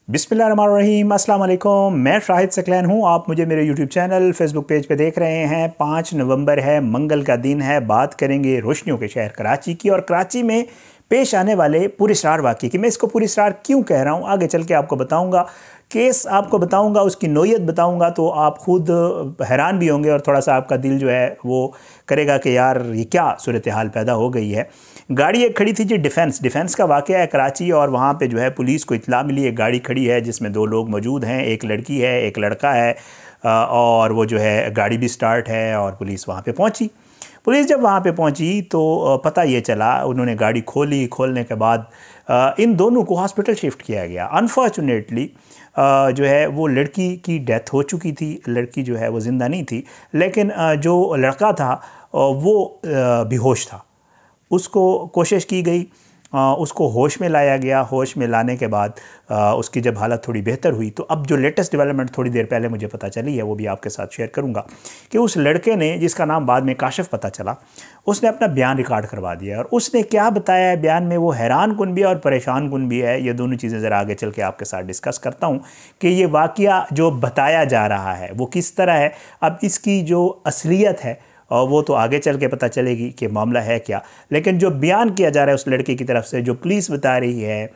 बिस्मिल्लाहिर्रहमानिर्रहीम, अस्सलाम वालेकुम। मैं शाहिद सकलैन हूँ। आप मुझे मेरे यूट्यूब चैनल फेसबुक पेज पे देख रहे हैं। 5 नवंबर है, मंगल का दिन है। बात करेंगे रोशनियों के शहर कराची की और कराची में पेश आने वाले पुरस्रार वाक़ये की। मैं इसको पुरस्रार क्यों कह रहा हूँ आगे चल के आपको बताऊँगा। केस आपको बताऊँगा, उसकी नोयत बताऊँगा तो आप ख़ुद हैरान भी होंगे और थोड़ा सा आपका दिल जो है वो करेगा कि यार ये क्या सूरत हाल पैदा हो गई है। गाड़ी एक खड़ी थी जी, डिफेंस का वाक़या है कराची, और वहाँ पे जो है पुलिस को इत्तला मिली एक गाड़ी खड़ी है जिसमें 2 लोग मौजूद हैं, एक लड़की है एक लड़का है, और वो जो है गाड़ी भी स्टार्ट है और पुलिस वहाँ पे पहुँची। पुलिस जब वहाँ पे पहुँची तो पता ये चला, उन्होंने गाड़ी खोली। खोलने के बाद इन दोनों को हॉस्पिटल शिफ्ट किया गया। अनफॉर्चुनेटली जो है वो लड़की की डेथ हो चुकी थी, लड़की जो है वो ज़िंदा नहीं थी, लेकिन जो लड़का था वो बेहोश था। उसको कोशिश की गई, उसको होश में लाया गया। होश में लाने के बाद उसकी जब हालत थोड़ी बेहतर हुई तो अब जो लेटेस्ट डेवलपमेंट थोड़ी देर पहले मुझे पता चली है वो भी आपके साथ शेयर करूंगा कि उस लड़के ने, जिसका नाम बाद में काशिफ पता चला, उसने अपना बयान रिकॉर्ड करवा दिया। और उसने क्या बताया है बयान में, वो हैरान कुन भी है और परेशान कुन भी है। ये दोनों चीज़ें ज़रा आगे चल के आपके साथ डिस्कस करता हूँ कि ये वाक़या जो बताया जा रहा है वो किस तरह है। अब इसकी जो असलियत है और वो तो आगे चल के पता चलेगी कि मामला है क्या। लेकिन जो बयान किया जा रहा है उस लड़के की तरफ से, जो पुलिस बता रही है,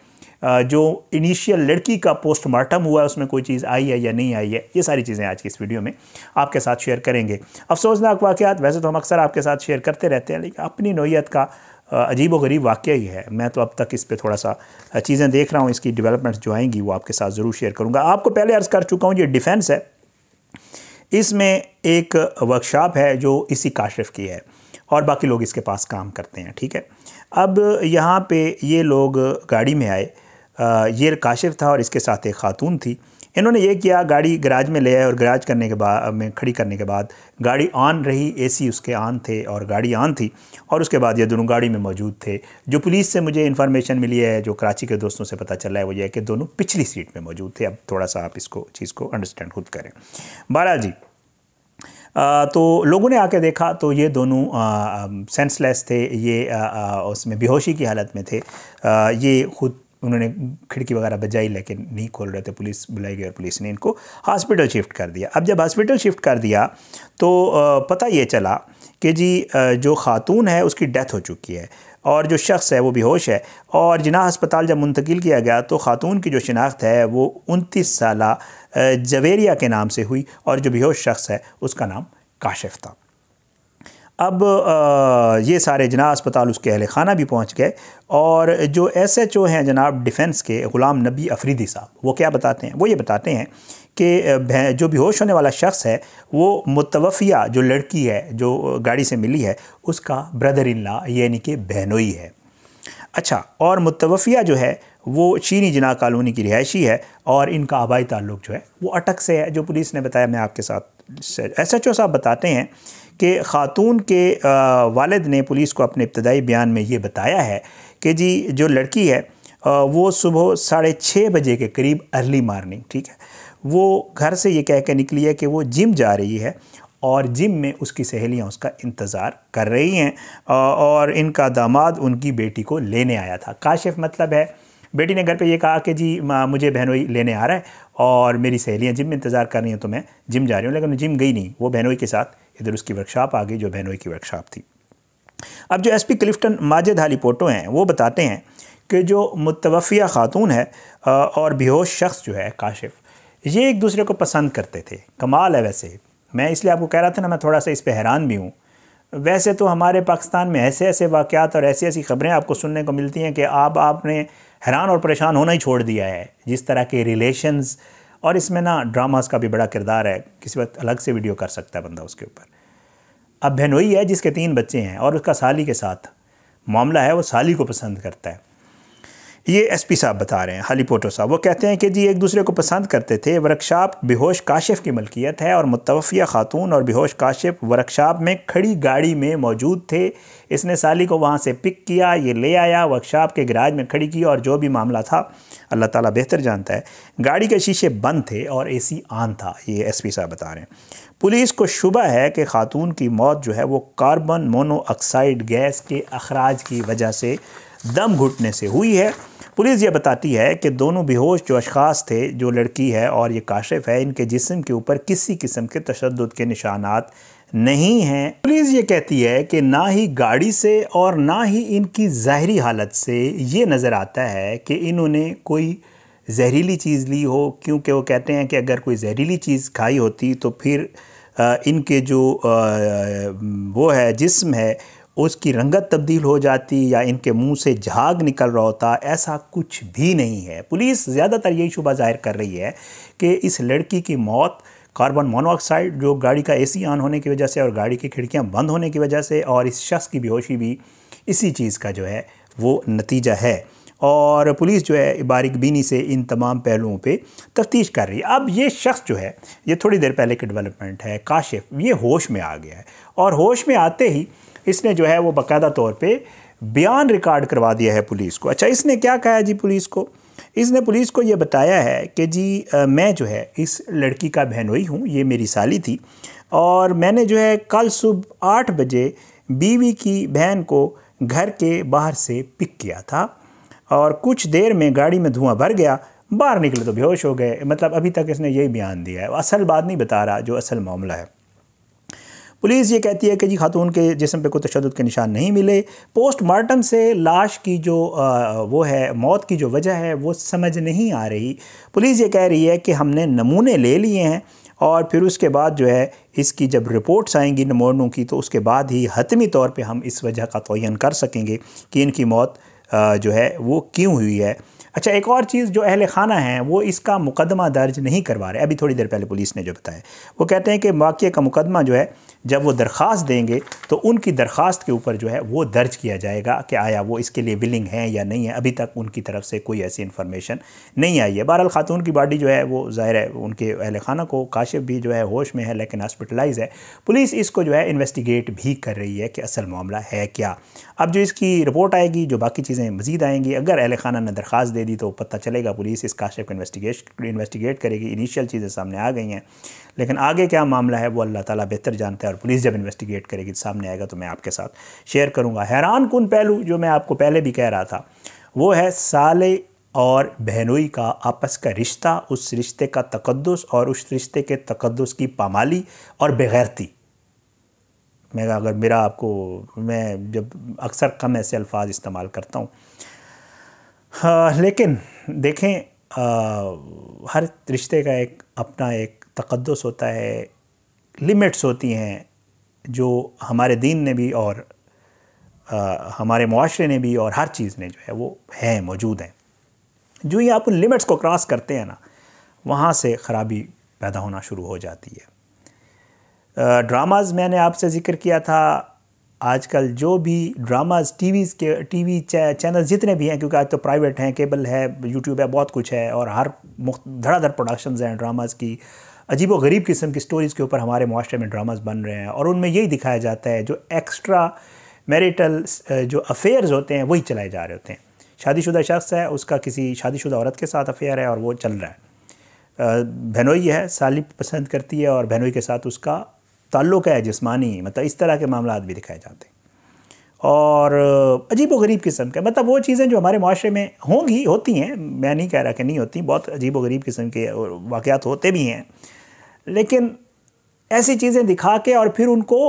जो इनिशियल लड़की का पोस्टमार्टम हुआ है उसमें कोई चीज़ आई है या नहीं आई है, ये सारी चीज़ें आज की इस वीडियो में आपके साथ शेयर करेंगे। अफसोसनाक वाक़यात वैसे तो हम अक्सर आपके साथ शेयर करते रहते हैं, लेकिन अपनी नौइयत का अजीब व गरीब वाक़या ही है। मैं तो अब तक इस पर थोड़ा सा चीज़ें देख रहा हूँ, इसकी डेवलपमेंट्स जो आएंगी वो आपके साथ ज़रूर शेयर करूँगा। आपको पहले अर्ज़ कर चुका हूँ, ये डिफेंस है। इसमें एक वर्कशॉप है जो इसी काशिफ की है और बाकी लोग इसके पास काम करते हैं, ठीक है। अब यहाँ पे ये लोग गाड़ी में आए, ये काशिफ था और इसके साथ एक खातून थी। इन्होंने ये किया, गाड़ी गराज में ले आए और गराज करने के बाद में खड़ी करने के बाद गाड़ी ऑन रही, एसी उसके ऑन थे और गाड़ी ऑन थी। और उसके बाद ये दोनों गाड़ी में मौजूद थे। जो पुलिस से मुझे इन्फॉर्मेशन मिली है, जो कराची के दोस्तों से पता चला है, वो ये है कि दोनों पिछली सीट में मौजूद थे। अब थोड़ा सा आप इसको चीज़ को अंडरस्टैंड खुद करें। बहरहाल जी, तो लोगों ने आके देखा तो ये दोनों सेंसलेस थे, ये उसमें बेहोशी की हालत में थे। ये खुद उन्होंने खिड़की वगैरह बजाई लेकिन नहीं खोल रहे थे। पुलिस बुलाई गई और पुलिस ने इनको हॉस्पिटल शिफ्ट कर दिया। अब जब हॉस्पिटल शिफ्ट कर दिया तो पता ये चला कि जी जो खातून है उसकी डेथ हो चुकी है और जो शख्स है वो बेहोश है। और जिना अस्पताल जब मुंतकिल किया गया तो खातून की जो शिनाख्त है वो 29 साला जवेरिया के नाम से हुई और जो बेहोश शख्स है उसका नाम काशिफ था। अब ये सारे जना अस्पताल उसके अहल खाना भी पहुँच गए और जो SHO हैं जनाब डिफेंस के, ग़ुलाम नबी अफरीदी साहब, वो क्या बताते हैं, वो ये बताते हैं कि जो बेहोश होने वाला शख्स है वो मुतवफ़िया जो लड़की है जो गाड़ी से मिली है उसका ब्रदर इन लॉ यानी कि बहनोई है। अच्छा, और मुतवफ़िया जो है वो चीनी जना कॉलोनी की रिहायशी है और इनका आबाई ताल्लुक़ जो है वो अटक से है। जो पुलिस ने बताया, मैं आपके साथ, SHO साहब बताते हैं कि ख़ातून के वालिद ने पुलिस को अपने इब्तदाई बयान में ये बताया है कि जी जो लड़की है वो सुबह 6:30 बजे के करीब अर्ली मॉर्निंग, ठीक है, वो घर से ये कह के निकली है कि वो जिम जा रही है और जिम में उसकी सहेलियां उसका इंतज़ार कर रही हैं और इनका दामाद उनकी बेटी को लेने आया था। काशिफ मतलब है, बेटी ने घर पे ये कहा कि जी मुझे बहनोई लेने आ रहा है और मेरी सहेलियां जिम में इंतज़ार कर रही हैं तो मैं जिम जा रही हूँ। लेकिन वो जिम गई नहीं, वो बहनोई के साथ इधर उसकी वर्कशॉप आ गई जो बहनोई की वर्कशॉप थी। अब जो SP क्लिफ्टन माजिद हाली पोटो हैं वो बताते हैं कि जो मुतवफ़िया खातून है और बेहोश शख्स जो है काशिफ, ये एक दूसरे को पसंद करते थे। कमाल है। वैसे मैं इसलिए आपको कह रहा था ना, मैं थोड़ा सा इस पर हैरान भी हूँ। वैसे तो हमारे पाकिस्तान में ऐसे ऐसे वाक़यात और ऐसी ऐसी ख़बरें आपको सुनने को मिलती हैं कि आपने हैरान और परेशान होना ही छोड़ दिया है। जिस तरह के रिलेशंस, और इसमें ना ड्रामास का भी बड़ा किरदार है, किसी वक्त अलग से वीडियो कर सकता है बंदा उसके ऊपर। अब बहनोई है जिसके 3 बच्चे हैं और उसका साली के साथ मामला है, वो साली को पसंद करता है। ये SP साहब बता रहे हैं, हाली पोटो साहब, वो कहते हैं कि जी एक दूसरे को पसंद करते थे। वर्कशॉप बेहोश काशिफ की मलकियत है और मुतवफ़िया खातून और बेहोश काशिफ वर्कशॉप में खड़ी गाड़ी में मौजूद थे। इसने साली को वहाँ से पिक किया, ये ले आया, वर्कशॉप के गैराज में खड़ी की और जो भी मामला था अल्लाह ताला बेहतर जानता है। गाड़ी के शीशे बंद थे और AC ऑन था, ये SP साहब बता रहे हैं। पुलिस को शुबा है कि खातून की मौत जो है वो कार्बन मोनोऑक्साइड गैस के अखराज की वजह से दम घुटने से हुई है। पुलिस ये बताती है कि दोनों बेहोश जो अशखास थे, जो लड़की है और ये काशिफ है, इनके जिस्म के ऊपर किसी किस्म के तशद्दुद के निशानात नहीं हैं। पुलिस ये कहती है कि ना ही गाड़ी से और ना ही इनकी ज़ाहरी हालत से ये नज़र आता है कि इन्होंने कोई जहरीली चीज़ ली हो, क्योंकि वो कहते हैं कि अगर कोई जहरीली चीज़ खाई होती तो फिर इनके जो वो है जिस्म है उसकी रंगत तब्दील हो जाती या इनके मुंह से झाग निकल रहा होता। ऐसा कुछ भी नहीं है। पुलिस ज़्यादातर यही शुबा ज़ाहिर कर रही है कि इस लड़की की मौत कार्बन मोनोऑक्साइड जो गाड़ी का एसी ऑन होने की वजह से और गाड़ी की खिड़कियां बंद होने की वजह से, और इस शख्स की बेहोशी भी इसी चीज़ का जो है वो नतीजा है। और पुलिस जो है बारीक बीनी से इन तमाम पहलुओं पे तफ्तीश कर रही है। अब ये शख्स जो है, ये थोड़ी देर पहले की डेवलपमेंट है, काशिफ, ये होश में आ गया है और होश में आते ही इसने जो है वो बाकायदा तौर पे बयान रिकॉर्ड करवा दिया है पुलिस को। अच्छा, इसने क्या कहा है जी पुलिस को? इसने पुलिस को ये बताया है कि जी मैं जो है इस लड़की का बहनोई हूँ, ये मेरी साली थी और मैंने जो है कल सुबह 8 बजे बीवी की बहन को घर के बाहर से पिक किया था और कुछ देर में गाड़ी में धुआं भर गया, बाहर निकले तो बेहोश हो गए। मतलब अभी तक इसने यही बयान दिया है, असल बात नहीं बता रहा जो असल मामला है। पुलिस ये कहती है कि जी खातून के जिस्म पे कोई तशद्दुद के निशान नहीं मिले। पोस्टमार्टम से लाश की जो वो है मौत की जो वजह है वो समझ नहीं आ रही। पुलिस ये कह रही है कि हमने नमूने ले लिए हैं और फिर उसके बाद जो है इसकी जब रिपोर्ट्स आएंगी नमूनों की तो उसके बाद ही हतमी तौर पे हम इस वजह का तयन कर सकेंगे कि इनकी मौत जो है वो क्यों हुई है। अच्छा, एक और चीज़, जो अहल खाना हैं वो इसका मुकदमा दर्ज नहीं करवा रहे। अभी थोड़ी देर पहले पुलिस ने जो बताया, वो कहते हैं कि वाक़े का मुकदमा जो है जब वो दरख्वास्त देंगे तो उनकी दरख्वास्त के ऊपर जो है वो दर्ज किया जाएगा कि आया वो इसके लिए विलिंग है या नहीं है। अभी तक उनकी तरफ से कोई ऐसी इन्फॉर्मेशन नहीं आई है। बहरहाल खातून की बॉडी जो है वो ज़ाहिर है उनके अहल खाना को, काशिफ भी जो है होश में है लेकिन हॉस्पिटलाइज है। पुलिस इसको जो है इन्वेस्टिगेट भी कर रही है कि असल मामला है क्या। अब जो इसकी रिपोर्ट आएगी, जो बाकी चीज़ें मज़ीद आएंगी, अगर अहल खाना ने दरख्वास्त दे दी तो पता चलेगा। पुलिस इस काशिफ को इन्वेस्टिगेट करेगी। इनिशियल चीज़ें सामने आ गई हैं लेकिन आगे क्या मामला है वो अल्लाह ताला बेहतर जानता है और पुलिस जब इन्वेस्टिगेट करेगी सामने आएगा तो मैं आपके साथ शेयर करूँगा। हैरान कुन पहलू जो मैं आपको पहले भी कह रहा था वो है साले और बहनोई का आपस का रिश्ता, उस रिश्ते का तकद्दुस और उस रिश्ते के तकद्दुस की पामाली और बेगैरती। मैं अगर मेरा आपको, मैं जब अक्सर कम ऐसे अल्फाज इस्तेमाल करता हूँ, लेकिन देखें हर रिश्ते का एक अपना एक तकद्दुस होता है, लिमिट्स होती हैं जो हमारे दीन ने भी और हमारे मुआशरे ने भी और हर चीज़ ने जो है वो हैं, मौजूद हैं। जो ही आप उन लिमिट्स को क्रॉस करते हैं ना, वहाँ से ख़राबी पैदा होना शुरू हो जाती है। ड्रामाज़ मैंने आपसे ज़िक्र किया था। आजकल जो भी ड्रामाज़ टीवी चैनल जितने भी हैं, क्योंकि आज तो प्राइवेट हैं, केबल है, यूट्यूब है, बहुत कुछ है और हर धड़ाधड़ प्रोडक्शंस हैं ड्रामाज़ की। अजीब व गरीब किस्म की स्टोरीज़ के ऊपर हमारे मुआशरे में ड्रामाज़ बन रहे हैं और उनमें यही दिखाया जाता है जो एक्स्ट्रा मैरिटल जो अफेयर्स होते हैं वही चलाए जा रहे होते हैं। शादीशुदा शख्स है, उसका किसी शादीशुदा औरत के साथ अफेयर है और वो चल रहा है। बहनोई है, साली पसंद करती है और बहनोई के साथ उसका ताल्लुक़ है जिस्मानी, मतलब इस तरह के मामला भी दिखाए जाते हैं। और अजीब व गरीब किस्म के, मतलब वो चीज़ें जो हमारे माशरे में होती हैं, मैं नहीं कह रहा कि नहीं होती, बहुत अजीब व गरीब किस्म के वाक़यात होते भी हैं, लेकिन ऐसी चीज़ें दिखा के और फिर उनको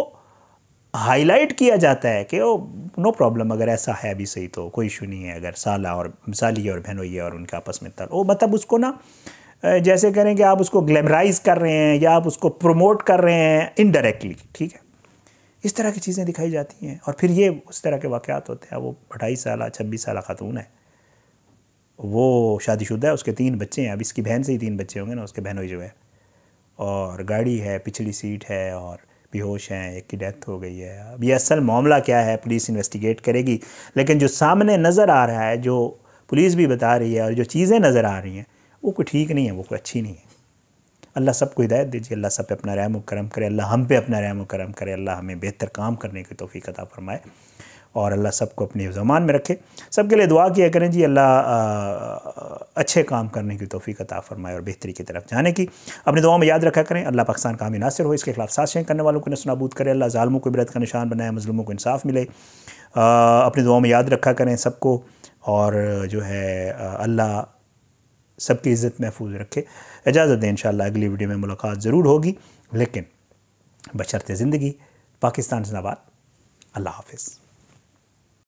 हाईलाइट किया जाता है कि ओ नो प्रॉब्लम, अगर ऐसा है भी सही तो कोई इशू नहीं है, अगर साली और बहनोई है और उनके आपस में मतलब उसको ना जैसे करें कि आप उसको ग्लैमराइज कर रहे हैं या आप उसको प्रमोट कर रहे हैं इनडायरेक्टली, ठीक है। इस तरह की चीज़ें दिखाई जाती हैं और फिर ये उस तरह के वाक़यात होते हैं। वो 28 साल 26 साल खातून है, वो शादीशुदा है, उसके 3 बच्चे हैं। अब इसकी बहन से ही 3 बच्चे होंगे ना, उसके बहनोई जो है, और गाड़ी है, पिछली सीट है और बेहोश हैं, एक की डेथ हो गई है। अब ये असल मामला क्या है पुलिस इन्वेस्टिगेट करेगी, लेकिन जो सामने नज़र आ रहा है, जो पुलिस भी बता रही है और जो चीज़ें नज़र आ रही हैं वो कोई ठीक नहीं है, वो कोई अच्छी नहीं है। अल्लाह सबको हिदायत दीजिए, अल्लाह सब पे अपना रहम व करम करे, अल्लाह हम पे अपना रहम व करम करे, अल्लाह हमें बेहतर काम करने की तौफीक अता फरमाए। और अल्लाह सबको अपनी ज़मान में रखे। सबके लिए दुआ किया करें जी, अल्लाह अच्छे काम करने की तौफीक अता फरमाए और बेहतरी की तरफ जाने की। अपनी दुआ में याद रखा करें, अल्लाह पाकिस्तान का हामी नासिर हो, इसके खिलाफ साजिशें करने वालों को नस्ल नाबूद करे, अल्लाह ज़ालिमों को इबरत का निशान बनाए, मज़लूमों को इंसाफ मिले। अपनी दुआ में याद रखा करें सबको, और जो है अल्लाह सबकी इज़्ज़त महफूज रखे। इजाज़त दें, इंशाअल्लाह अगली वीडियो में मुलाकात ज़रूर होगी, लेकिन बशर्ते ज़िंदगी। पाकिस्तान जिंदाबाद। अल्लाह हाफ़िज़।